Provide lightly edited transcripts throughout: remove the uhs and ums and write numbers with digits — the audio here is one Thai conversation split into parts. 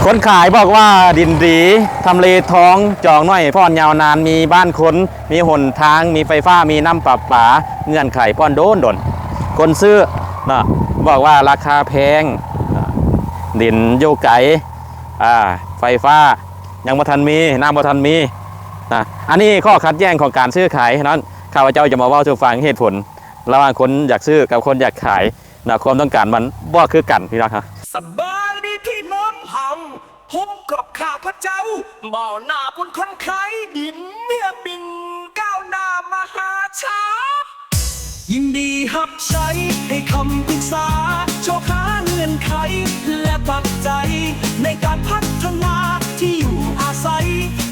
คนขายบอกว่าดินดีทำเลท้องจองน้อยพ่อนยาวนานมีบ้านคนมีหนทางมีไฟฟ้ามีน้ำประปาเงื่อนไขป้อนโดนดนคนซื้อนะบอกว่าราคาแพงดินโยกไก่ไฟฟ้ายังบ่ทันมีน้ำบ่ทันมีนะอันนี้ข้อขัดแย้งของการซื้อขายนั้นข้าพเจ้าจะมาเล่าสู่ฟังเหตุผลระหว่างคนอยากซื้อกับคนอยากขายนะความต้องการมันบ่คือกันพี่น้องครับสบายดีที่น้องหำพบกับข้าพเจ้าบ่าวหน้าบนคนไข้ดินเมียบินก้าวหน้ามหาช้ายินดีหับใช้ให้คำปรึกษาโชว์หาเงื่อนไขและปัจจัยในการพัฒนาที่อยู่อาศัย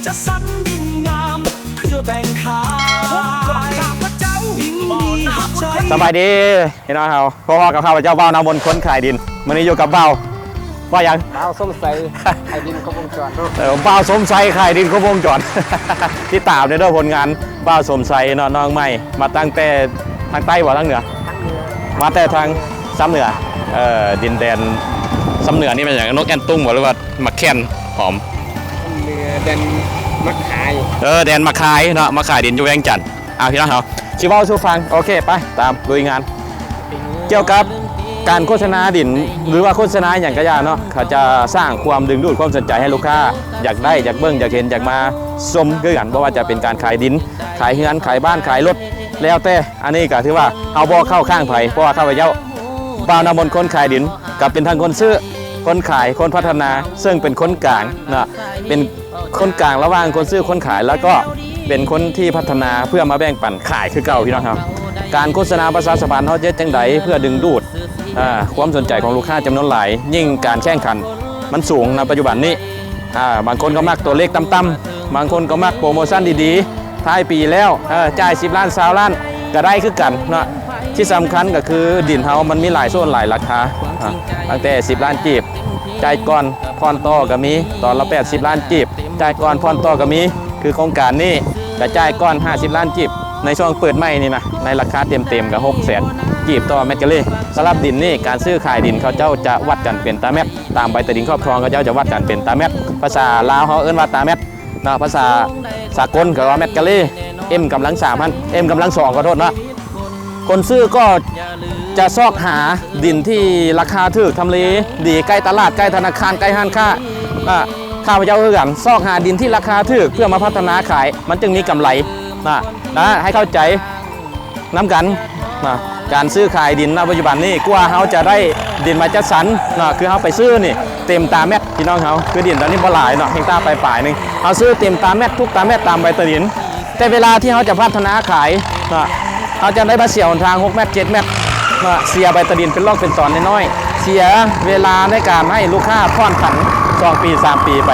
จะสรรดินงามเพื่อแบ่งขายพบกับข้าพเจ้ายินดีหับใช้สบายดีพี่น้องเขาพ่อกับข้าพเจ้าเบ้านาบนคนขายดินวันนี้อยู่กับเบ้าว่าอย่างเบ้าส้มใสขายดินครบวงจรเบ้าสมไซขายดินครบวงจรที่ตามในเรื่องผลงานเบ้าสมไซน้องใหม่มาตั้งแต่ทางใต้บ่ทางเหนือมาแต่ทางซ้ำเหนือดินแดนซ้ำเหนือนี่เป็นอย่างนกแอ่นตุ้งหรือว่ามักแคนหอมเหนือแดนมักขายแดนมาขายเนาะมาขายดินอยู่แวงจันทร์พี่น้องเขาชิเบ้าชูฟังโอเคไปตามลุยงานเกี่ยวกับการโฆษณาดินหรือว่าโฆษณาอย่างกระยาเนาะเขาจะสร้างความดึงดูดความสนใจให้ลูกค้าอยากได้อยากเบิ่งอยากเห็นอยากมาชมคือกันเพราะว่าจะเป็นการขายดินขายเฮือนขายบ้านขายรถแล้วแต่อันนี้ก็ถือว่าเอาบ่เข้าข้างไผเพราะว่าข้าพเจ้าบ่าวนำมนคนขายดินกับเป็นทางคนซื้อคนขายคนพัฒนาซึ่งเป็นคนกลางนะเป็นคนกลางระหว่างคนซื้อคนขายแล้วก็เป็นคนที่พัฒนาเพื่อมาแบ่งปันขายคือเก่าพี่น้องครับการโฆษณาประชาสัมพันธ์เขาจะจังใดเพื่อดึงดูดความสนใจของลูกค้าจำนวนหลายยิ่งการแข่งขันมันสูงในปัจจุบันนี้บางคนก็มักตัวเลขต่ำๆบางคนก็มักโปรโมชั่นดีๆท้ายปีแล้วจ่าย10 ล้าน20 ล้านก็ได้คือกันเนาะที่สำคัญก็คือดินเฮามันมีหลายโซนหลายราคาตั้งแต่10 ล้านกีบจ่ายก่อนพรต่อก็มีตอนละ80 ล้านกีบจ่ายก่อนพรต่อก็มีคือโครงการนี้กระจายก้อน50 ล้านกีบในช่วงเปิดใหม่นี่นะในราคาเต็มกับ600,000กีบต่อเมตรกันเลยสำหรับดินนี่การซื้อขายดินเขาเจ้าจะวัดกันเป็นตาเม็ดตามใบตะดินครอบครองเขาเจ้าจะวัดกันเป็นตาเม็ดภาษาลาวเขาเอิ้นว่าตาเม็ดนะภาษาสากลก็ว่าเมตรกันเลยM กำลัง3 M กำลัง2ขอโทษนะคนซื้อก็จะซอกหาดินที่ราคาถูกทำเลดีใกล้ตลาดใกล้ธนาคารใกล้ห้างค้าข้าพเจ้าเอื้อซอกหาดินที่ราคาถูกเพื่อมาพัฒนาขายมันจึงมีกำไรนะให้เข้าใจน้ำกันนะการซื้อขายดินในปัจจุบันนี้กว่าเขาจะได้ดินมาจัดสรรนะคือเขาไปซื้อนี่เต็มตาเม็ดพี่น้องเขาคือดินตอนนี้บ่หลายเนาะเฮกตาร์ปลายนึงเขาซื้อเต็มตาเม็ดทุกตาเม็ดตามใบตะดินแต่เวลาที่เขาจะพัฒนาขายนะเขาจะได้มาเสียหนทาง6 เมตร 7 เมตรนะเสียใบตะดินเป็นลอกเป็นตอนน้อยๆเสียเวลาในการให้ลูกค้าผ่อนผัน2 ปี 3 ปีไป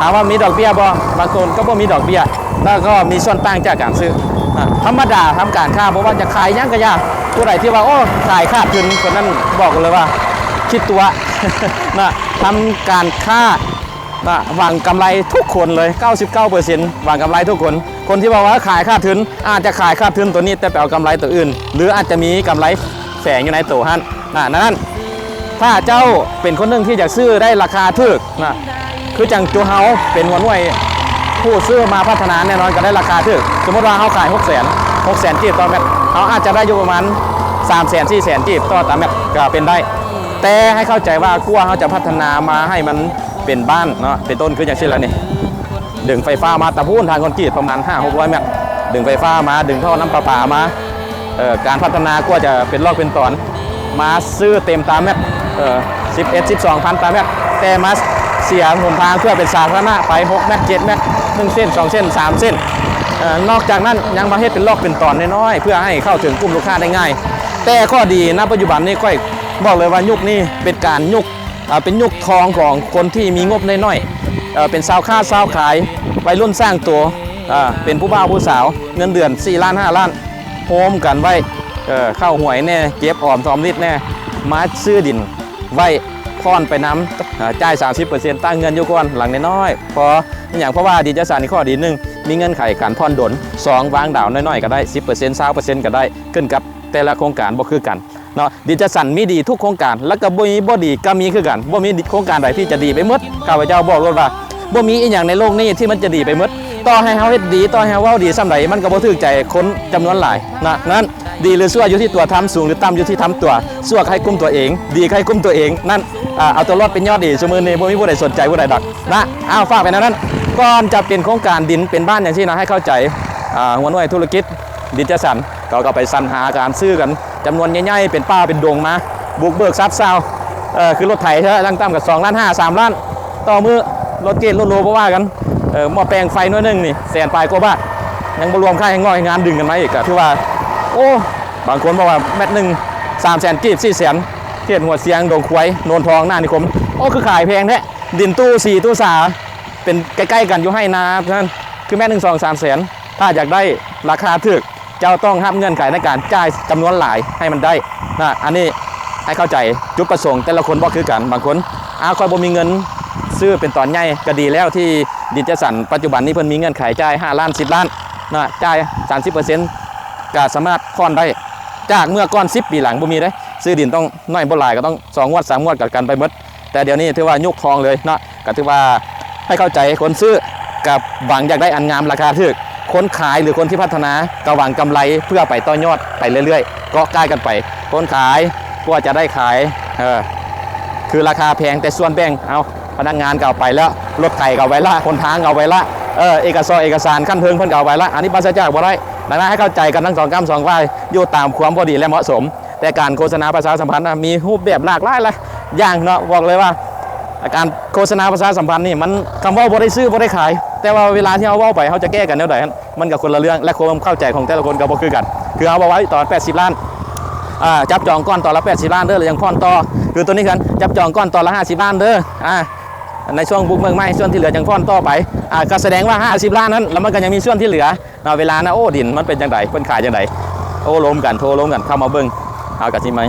ถามว่ามีดอกเบี้ยบ่บางคนก็บ่มีดอกเบี้ยแล้วก็มีส่วนต่างจากการซื้อธรรมดาทำการค้าเพราะว่าจะขายยังก็ยากผู้ใดที่ว่าโอ้ขายขาดทุนคนนั้นบอกเลยว่าคิดตัวนะทำการค้าหวังกำไรทุกคนเลย 99% หวังกำไรทุกคนคนที่บอกว่าขายขาดทุนอาจจะขายขาดทุนตัวนี้แต่ไปเอากำไรตัวอื่นหรืออาจจะมีกำไรแฝงอยู่ในตัวฮั่นนั้นถ้าเจ้าเป็นคนหนึ่งที่อยากซื้อได้ราคาถูกคือจังจูเฮาเป็นหัวหน่วยผู้ซื้อมาพัฒนาแน่นอนก็ได้ราคาถูกสมมติว่าเขาขาย600,000 จีบต่อเม็ดเขาอาจจะได้อยู่ประมาณ300,000 400,000 จีบต่อเม็ดก็เป็นได้แต่ให้เข้าใจว่ากลัวเขาจะพัฒนามาให้มันเป็นบ้านเนาะเป็นต้นคืออย่างเช่นแล้วนี่ดึงไฟฟ้ามาตะพูนทางคอนกรีตประมาณ500-600 เมตรดึงไฟฟ้ามาดึงท่อน้ำประปามาการพัฒนากลัวจะเป็นลอกเป็นตอนมาซื้อเต็มตาเม็ด11-12 พันตาเม็ดแต่มาเสียหนทางเพื่อเป็นสาธารณะไป6 เมตร 7 เมตร1 เส้น 2 เส้น 3 เส้นนอกจากนั้นยังมาเฮ็ดเป็นลอกเป็นตอนน้อยๆเพื่อให้เข้าถึงกลุ่มลูกค้าได้ง่ายแต่ข้อดีณปัจจุบันนี้ค่อยบอกเลยว่ายุคนี้เป็นการเป็นยุคทองของคนที่มีงบน้อยๆเป็นสาวค้าสาวขายวัยรุ่นสร้างตัวเป็นผู้บ่าวผู้สาวเงินเดือน4 ล้าน 5 ล้านโฮมกันไว้เข้าหวยแน่เก็บออมทอมริดแน่มาซื้อดินไว้พรไปน้ำจ่าย 30% ตั้งเงินอยู่ก่อนหลังน้อยๆเพราะว่าดินจัดสรรข้อดี1มีเงินไขการผ่อนดน2วางดาวน้อยๆก็ได้ 10% 20% ก็ได้ขึ้นกับแต่ละโครงการบ่คือกัน เนาะดินจัดสรรมีดีทุกโครงการแล้วก็บ่ดีก็มีคือกันบ่มีโครงการใดที่จะดีไปหมดข้าพเจ้าบอกเลยว่าบ่มีอีหยังในโลกนี้ที่มันจะดีไปหมดต่อให้เฮาเฮ็ดดีต่อให้เฮาเว้าดีส่ำใดมันก็บ่ถูกใจคนจำนวนหลายนะนั้นดีหรือชั่วอยู่ที่ตัวทำสูงหรือต่ำอยู่ที่ทำตัวชั่วใครกุมตัวเองดีใครกุมตัวเองนั่นเอาตัวรอดเป็นยอดดีชั่วมือนี้บ่มีผู้ใดสนใจผู้ใดดอกนะฝากไปนั้นก่อนจะเป็นโครงการดินเป็นบ้านอย่างที่นะให้เข้าใจหัวหน่วยธุรกิจดินจัดสรรก็ไปสรรหาการซื้อกันจำนวนใหญ่ๆเป็นป้าเป็นดงมาบุกเบิกทรัพย์ซาวคือรถไถใช่ตั้งต่ำกับ2 ล้าน 5 3 ล้านต่อมือรถเกตรถโลเพราะว่ากันหม้อแปลงไฟน้อยนึงนี่แสนปลายกว่าบาทยังบ่รวมค่าแรงงานงานดึงกันมาอีกถือว่าโอ้บางคนบอกว่าแมตรหนึ่ง300,000 กีบ 400,000เทียนหัวเสียงดงควายโนนทองหน้านิคมโอ้คือขายแพงแท้ดินตู้4ตู้สาเป็นใกล้ๆกันอยู่ให้นานั่นคือแมตร1 2 3 แสนถ้าอยากได้ราคาถูกเจ้าต้องห้ามเงื่อนไขในการจ่ายจำนวนหลายให้มันได้นะอันนี้ให้เข้าใจจุดประสงค์แต่ละคนบ่คือกันบางคนคอยบ่มีเงินซื้อเป็นตอนใหญ่ก็ดีแล้วที่ดินจัดสรรปัจจุบันนี้เพิ่นมีเงื่อนไขจ่าย5 ล้าน10 ล้านนะจ่าย 30% ก็สามารถผ่อนได้จากเมื่อก่อน10 ปีหลังบ่มีได้ซื้อดินต้องน้อยบ่หลายก็ต้อง2 งวด 3 งวดกันไปหมดแต่เดี๋ยวนี้ถือว่ายุคทองเลยเนาะก็ถือว่าให้เข้าใจคนซื้อกับหวังอยากได้อันงามราคาถูกคนขายหรือคนที่พัฒนาก็หวังกำไรเพื่อไปต่อยอดไปเรื่อยๆก็ใกล้กันไปคนขายก็จะได้ขายคือราคาแพงแต่ส่วนแบ่งเอาพนักงานก็เอาไปแล้วรถไถก็เอาไว้ละคนทางก็เอาไว้ละเอกสารขั้นเทิงเพิ่นก็เอาไว้ละอันนี้ปราศจากบ่ได้ดังนั้นให้เข้าใจกันทั้ง2 กรรม 2 ฝ่ายอยู่ตามความพอดีและเหมาะสมแต่การโฆษณาประชาสัมพันธ์มีรูปแบบหลากหลายเลยอย่างเนาะบอกเลยว่าการโฆษณาประชาสัมพันธ์นี่มันคำว่าบ่ได้ซื้อบ่ได้ขายแต่ว่าเวลาที่เขาเว้าไปเขาจะแก้กันแนวใดมันกับคนละเรื่องและความเข้าใจของแต่ละคนก็บ่คือกันคือเอาไว้ตอน80 ล้านจับจองก้อนตอนละ80 ล้านเด้อหรือยังผ่อนต่อคือตัวนี้กันจับจองก้อนตอนละ50 ล้านเด้อในช่วงบุกเมืองใหม่ส่วนที่เหลือยังผ่อนต่อไปก็แสดงว่า50 ล้านนั้นแล้วมันก็ยังมีส่วนที่เหลือเวลานะโอ้ดินมันเป็นจังไดเพิ่นขายจังไดโอ้ล้มกันโทรล้มกันเข้ามาเบิ่งเอากันสิไหม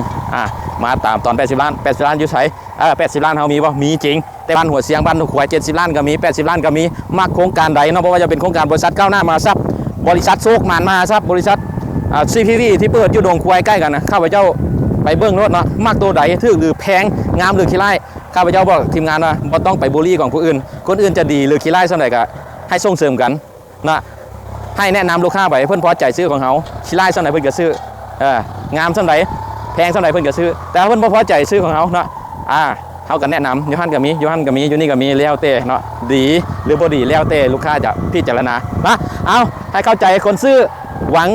มาตามตอน80 ล้านอยู่ไส80 ล้านเฮามีบ่มีจริงแต่บ้านหัวเสียงบ้านหัวควาย70 ล้านก็มี80 ล้านก็มีมักโครงการใดเนาะเพราะว่าจะเป็นโครงการบริษัทก้าวหน้ามาทรัพย์บริษัทโชคมานมาทรัพย์บริษัทCPV ที่เปิดอยู่ดงควายใกล้กันนะข้าพเจ้าไปเบิ่งรถเนาะมักตัวใดถูกหรือแพงงามหรือขี้ไล่ข้าพเจ้าบอกทีมงานว่าบ่ต้องไปบูลลี่ของผู้อื่นคนอื่นจะดีหรือขี้ไล่ส่วนใดก็ให้ส่งเสริมกันนะให้แนะนำลูกค้าไปเพิ่นพอใจซื้อของเขาขี้ไล่ส่วนใดเพิ่นก็ซื้องามส่วนใดแพงส่วนใดเพิ่นก็ซื้อแต่เพิ่นบ่พอใจซื้อของเขาเนาะเขาก็แนะนำยูฮันก็มียูนี่ก็มีแล้วแต่เนาะดีหรือบ่ดีแล้วแต่ลูกค้าจะพิจารณานะเอาให้เข้าใจคนซื้อหวัง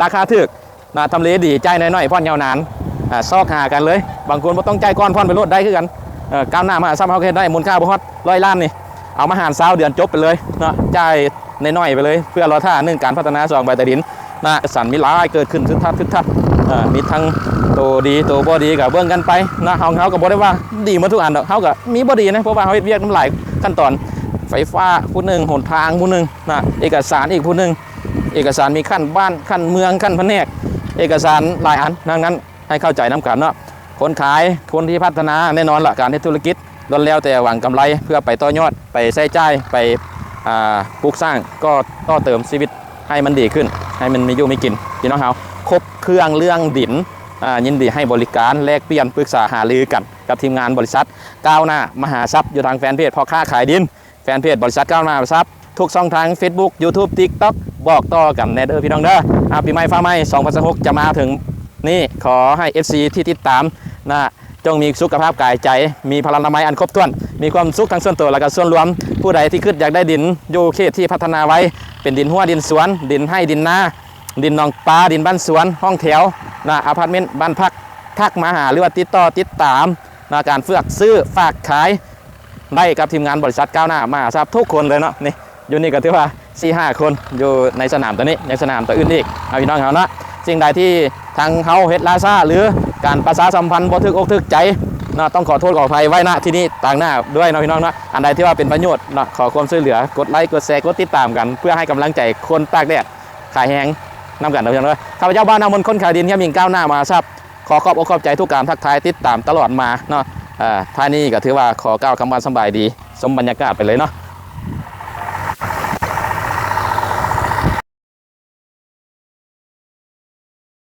ราคาถูกทำเลดีใจน้อยๆผ่อนยาวนานซอกหากันเลยบางคนบ่ต้องใจก้อนผ่อนไปรถได้คือกันก้าวหน้ามาซ้ำเขาเฮ็ดได้มูลค่าบ่ฮอด100 ล้านนี่เอามาหาร20 เดือนจบไปเลยเนาะจ่ายน้อยๆไปเลยเพื่อรอท่า1การพัฒนา2ใบใต้ดินสั่นมีหลายเกิดขึ้นทึกทับมีทั้งตัวดีตัวบ่ดีกับเบิ่งกันไปนะเขาก็บ่ได้ว่าดีหมดทุกอันดอกเขาก็มีบ่ดีนะเพราะว่าเขาเฮ็ดเวียกหลายขั้นตอนไฟฟ้าผู้นึงหนทางผู้นึงเอกสารอีกผู้นึงเอกสารมีขั้นบ้านขั้นเมืองขั้นแผนกเอกสารหลายอันดังนั้นให้เข้าใจน้ำกันเนาะคนขายคนที่พัฒนาแน่นอนละการเฮ็ดธุรกิจล้วนแล้วแต่หวังกำไรเพื่อไปต่อยอดไปใช้จ่ายไปปลูกสร้างก็ต่อเติมชีวิตให้มันดีขึ้นให้มันมีอยู่มีกินพี่น้องเขาครบเครื่องเรื่องดินยินดีให้บริการแลกเปลี่ยนปรึกษาหารือกันกับทีมงานบริษัทก้าวหน้ามหาทรัพย์อยู่ทางแฟนเพจพ่อค้าขายดินแฟนเพจบริษัทก้าวหน้ามหาทรัพย์ทุกช่องทาง Facebook YouTube TikTok บอกต่อกันแน่เด้อพี่น้องเด้อปีใหม่ฟ้าใหม่2016จะมาถึงนี่ขอให้ FC ที่ติดตามจงมีสุขภาพกายใจมีพลานามัยอันครบถ้วนมีความสุขทั้งส่วนตัวและก็ส่วนรวมผู้ใดที่คิดอยากได้ดินอยู่เขตที่พัฒนาไว้เป็นดินหัวดินสวนดินให้ดินนาดินหนองปลาดินบ้านสวนห้องแถวอพาร์ตเมนต์บ้านพักทักมาหาหรือว่าติดตามการเฟือกซื้อฝากขายได้กับทีมงานบริษัทก้าวหน้ามาทราบทุกคนเลยเนาะนี่อยู่นี่ก็ถือว่า 4-5 คนอยู่ในสนามตัวนี้ในสนามตัวอื่นอีกเอาพี่น้องเขานะสิ่งใดที่ทางเขาเฮ็ดลาซาหรือการประชาสัมพันธ์บ่ถึกอกถึกใจต้องขอโทษขออภัยไว้นะที่นี่ต่างหน้าด้วยนะพี่น้องนะอันใดที่ว่าเป็นประโยชน์ขอความช่วยเหลือกดไลค์กดแชร์กดติดตามกันเพื่อให้กำลังใจคนตากแดดขายแห้งนำกันนะพี่น้องนะข้าพเจ้าบ้านนามนคนขายดินย่ามิงก้าวหน้ามาทราบขอขอบอกขอบใจทุกการทักทายติดตามตลอดมาเนาะท่านี้ก็ถือว่าขอก้าวคำว่าสบายดีสมบรรยากาศไปเลยเนาะ